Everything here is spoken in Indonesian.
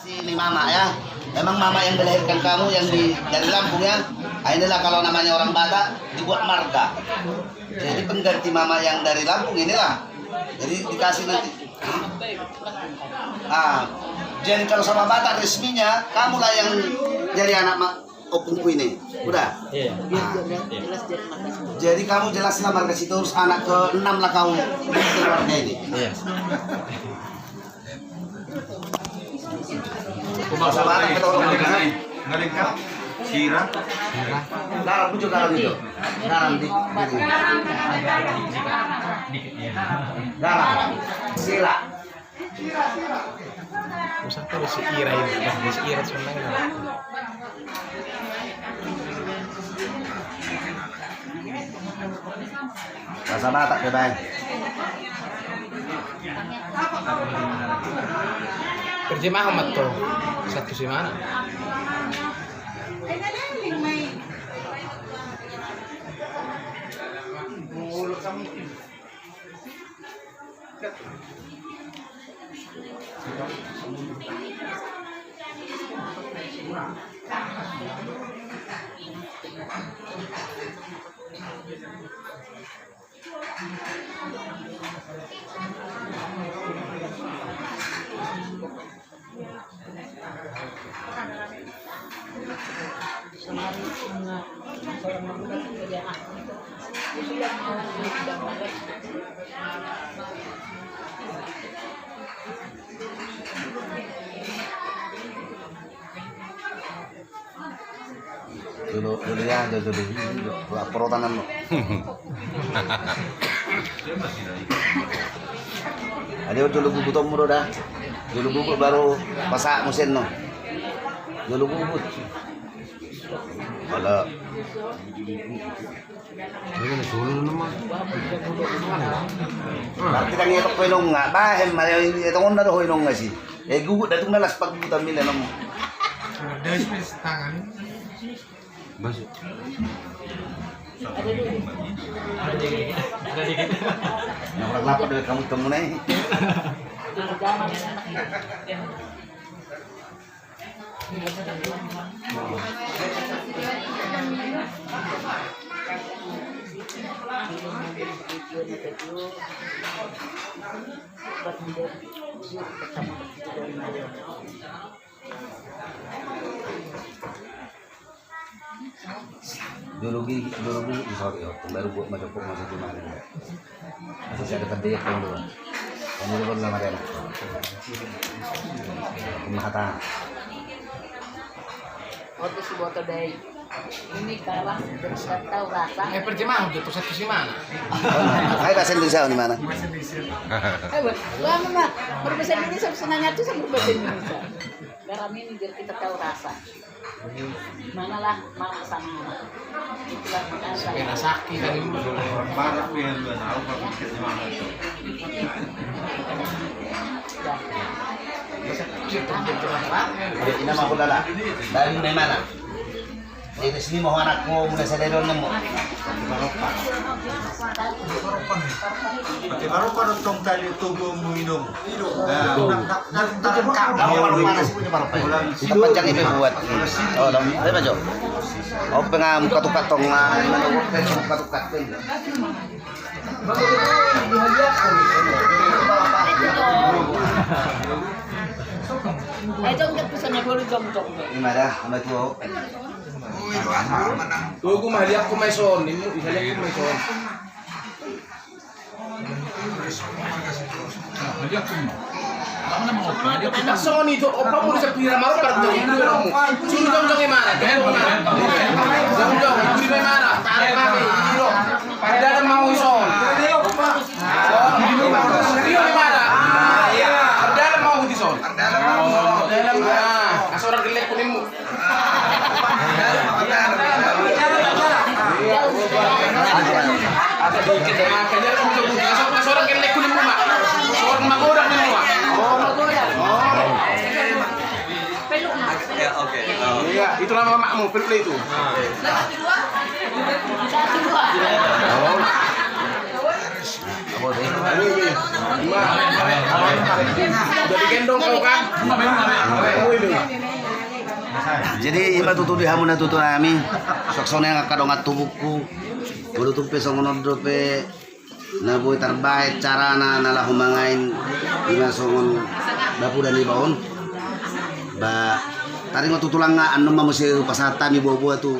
ini mama ya. Memang mama yang melahirkan kamu yang dari Lampung ya. Nah, inilah kalau namanya orang Batak dibuat marga. Jadi pengganti mama yang dari Lampung inilah. Jadi dikasih nanti. Jadi kalau sama Batak resminya kamulah yang jadi anak opungku ini. Udah? Iya. Jadi kamu jelaslah marga situ, anak ke-6 lah kau keluarga ini. Iya. Sama anak kita orang ngelengkap sirah garam pucuk garam itu. Garam di garam. Sila. Usah terus si Ira ini, si Ira sebenarnya. Rasa Batak ya, Bang. Kerja Muhammad tuh. Satu si mana? Dulu ya, dulu perotanan lo. Ada dulu bubut umur dah. Dulu bubut baru pasak mesin no. Dulu bubut. Kalau Ini dulu nama. nanti kan ngetok pelong nggak, bahem malah itu onda doh pelong nggak sih? Gugut datang dalas pag buta mila nom. Dari tangan. Masuk. Yang orang lapar dari kamu temu nih. Geologi sorry baru buat macam masa itu mana masih ada pendidik yang dulu kamu dulu lama dia kumahata Waktu si botol dari ini kalah terus tahu rasa. Perjemaah itu satu si mana? kayak bahasa Indonesia di mana Lama mah berbahasa Indonesia senangnya tuh sama berbahasa Indonesia. Garam ini biar kita tahu rasa. Manalah mama sama itulah rasa. Kena sakit kan ini. marah pengen dua tahu kalau kita mana ini mah kulala dari mana dari sini mau anakku mulai sadar nemu Pati baru kan tong tali tubuh minum. kita panjang itu buat oh dong ada apa Jo oh pengam katukat tong katukat Jom kat pesannya baru jom. gimana sama tuh Tuh aku mah lihat aku maison, ini bisa lihat aku maison. Maison itu opa mau bisa pilih ramah per tuh itu kamu. Suruh jom gimana? Jom gimana? Tarik kami itu. Pada ada mau ison. Gimana? Ada mau ison. Dalam asoran gelek kunimu. Ada dikit ya, makanya untuk besok seorang kelek kuning rumah, seorang magodak di rumah. Ya oke. Iya, itulah makmu, pilih itu. Jadi gendong kau kan? Kamu ini. Jadi iba tutu di hamuna tutu nami. Soksone nga kadong at tubuku. Mulutup pe songon pe na boy terbaik cara na nalah humangain ina songon bapu dan ibaon. Ba tadi ngo tutulang nga anu mamusi pasata mi bobo tu